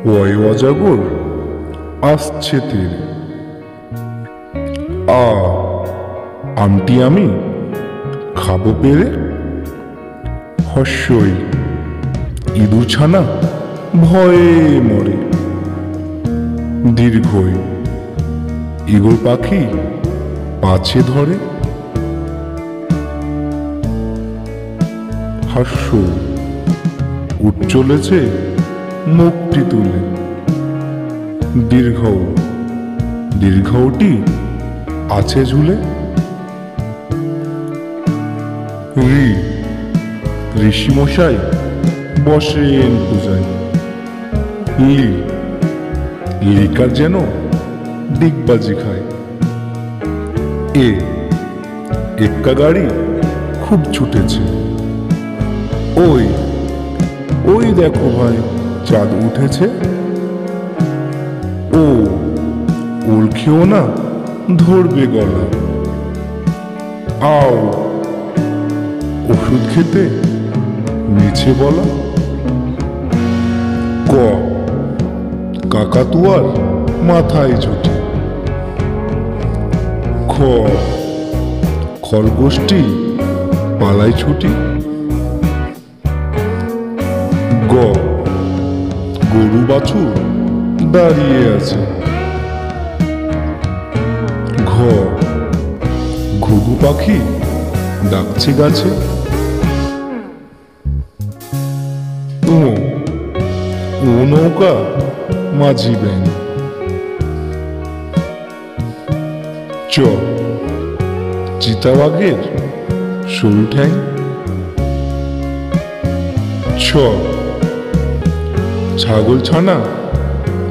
ওই অজাগর আসছে তীরে। আমটি আমি খাবো পেরে। হস্যই ইঁদুর ছানা ভয়ে মরে। দীর্ঘই ঈগল পাখি পাছে ধরে। হাস্য উঠ চলেছে মুখটি তুলে। দীর্ঘটি আছে ঝুলে। ঋষিমশাই বসেন পূজায়। লিকার যেন ডিগবাজি খায়। এক্কা গাড়ি খুব ছুটেছে। ওই দেখো ভাই, চাঁদ উঠেছে। ওল খেও না, ধরবে গলা। আও ওষুধ খেতে মিছে বলা। কাকাতুয়ার মাথায় ঝুঁটি। খরগোশটি পালাই ছুটি। গরু বাছুর দাঁড়িয়ে আছে। ঘুঘু পাখি ডাকছে গাছে। ও নৌকা মাঝি ব্যাং। চিতাবাঘের সরু ঠ্যাং। ছাগল ছানা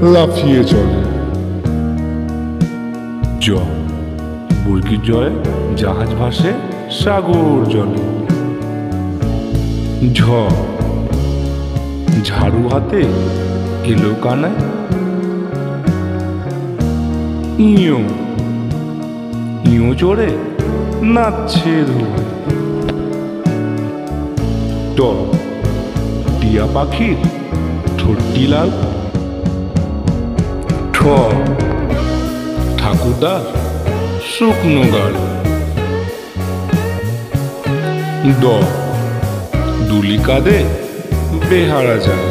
লাফিয়ে চলে। বর্গির জয় জাহাজ ভাসে সাগর জলে। ঝাড়ু হাতে এলো কানায়। ইঁয়ো চড়ে নাচছে ধোয়ায়। টিয়া পাখির ঠোঁটটি লাল। ঠাকুরদার শুকনো গাল। দুলি কাঁদে বেহারা যায়।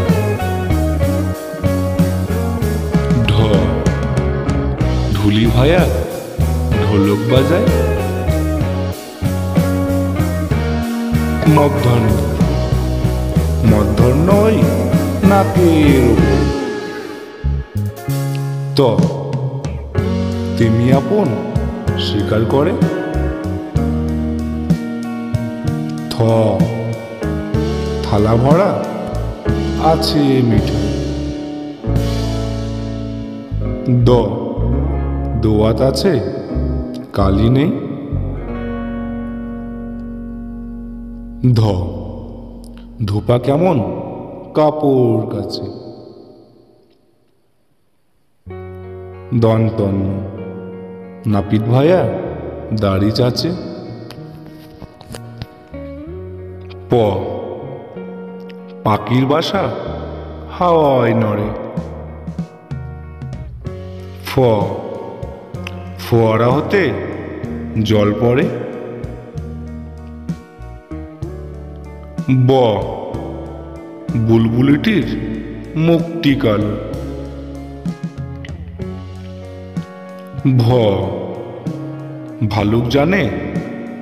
ধুলি ভায়া ঢোলক বাজায়। মধ্যাহ্ন ওই নাকের ওপর। তেমি আপন স্বীকার করে। থালা ভরা আছে মিঠাই। দোয়াত আছে কালি নেই। ধোপা কেমন কাপড় কাছে। দন্তন্য নাপিত ভায়া দাড়ি চাচে। পাখির বাসা হাওয়ায় নড়ে। ফোয়ারা হতে জল পড়ে। বুলবুলিটির মুখটি কালো। ভালুক জানে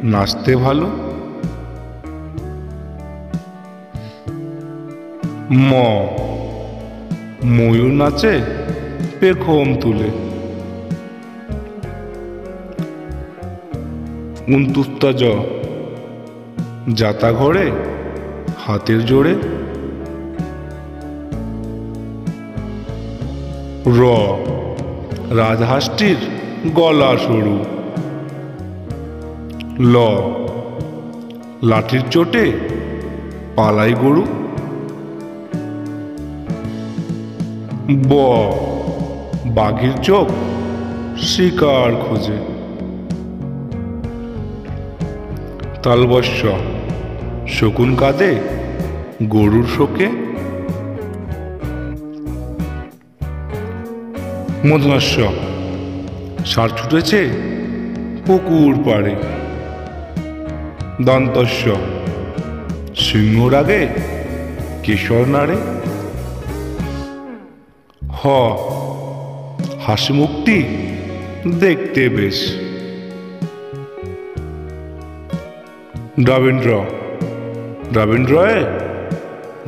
নাচতে ভালো। ময়ূর নাচে পেখম তুলে। উনতুস্তা যাতা ঘরে হাতের জোরে। রাজহাঁসটির গলা সরু। লাঠির চোটে পালাই গরু। বাঘের চোখ শিকার খোঁজে। তালবস্য শকুন কাঁদে গরুর শোকে। মূর্ধন্য ষ ষাঁড় ছুটেছে পুকুর পাড়ে। দন্তস্ব সিংহর আগে কেশর নাড়ে। হ হাসি মুখটি দেখতে বেশ। দ্রাবিন্দ্র দ্রাবিন্দ্রয়ে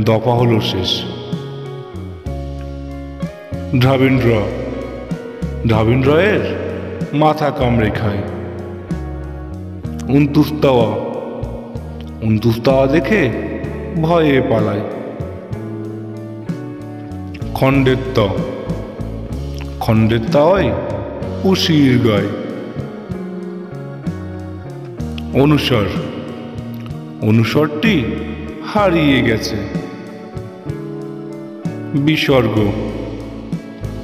দফা হলো শেষ। দ্রাবিন্দ্র দ্রাবিন্দ্রয়ের মাথা কামড়ে খায়। উনতুস্তাওয়া দেখে ভয়ে পালায়। খণ্ডের তাওয়ায় উশির গায়। অনুসরটি হারিয়ে গেছে।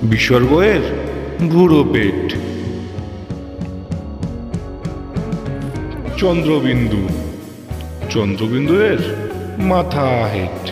বিসর্গের ভুরো পেট। চন্দ্রবিন্দু এর মাথা হেট।